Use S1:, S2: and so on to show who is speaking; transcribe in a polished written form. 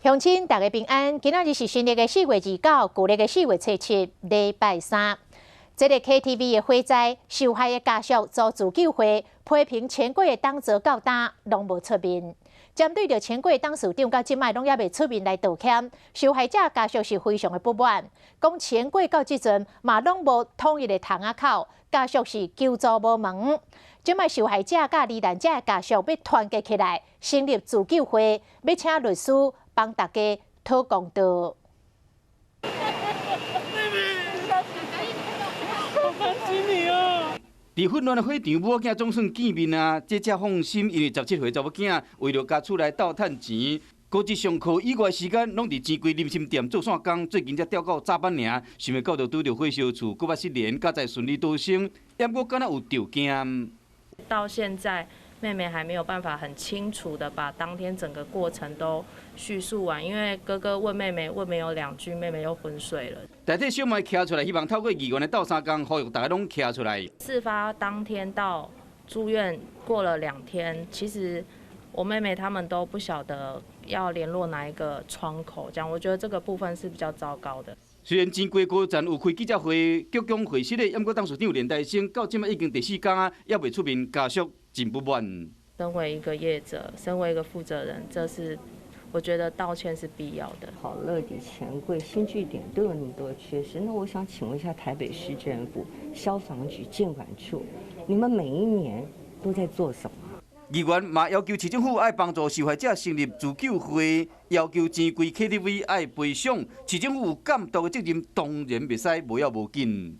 S1: 乡亲，大家平安。今仔日是新历的4月29，旧历的4月初7，礼拜三。这个 KTV 的火灾，受害的家属遭自救会批评前几个党做到单，拢无出面。针对着前几个董事长到即摆拢也未出面来道歉，受害者家属是非常的不满，讲前几到即阵嘛拢无统一的窗仔口，家属是求助无门。即摆受害者甲罹难者的家属要团结起来，成立自救会，要请律师帮大家讨公道。
S2: 伫混乱的火场，母仔总算见面啊！这才放心，因为17岁查某囝为了家厝来斗趁钱，高职上课以外时间拢伫钱柜林心店做线工，最近才调到早班尔，想要到着拄着火烧厝，搁捌失联，家在顺利逃生，抑过敢若有着惊。
S3: 到现在，妹妹还没有办法很清楚的把当天整个过程都叙述完，因为哥哥问妹妹，问没有2句，妹妹又昏睡了。
S2: 代替小妹徛出来，希望透过议员的斗相共，呼吁大家拢徛出来。
S3: 事发当天到住院过了2天，其实我妹妹他们都不晓得要联络哪一个窗口，这样我觉得这个部分是比较糟糕的。
S2: 虽然前几个站有开记者会，鞠躬会室的，不过董事长连大生到今已经第4天啊，也未出面，家属真不满。
S3: 身为一个业者，身为一个负责人，这是我觉得道歉是必要的。
S4: 好乐迪、钱柜、新据点都有那么多缺失，那我想请问一下台北市政府、消防局、建管处，你们每一年都在做什么？
S2: 议员嘛要求市政府爱帮助受害者成立自救会，要求钱柜 KTV 爱赔偿。市政府有监督的责任，当然袂使无要无紧。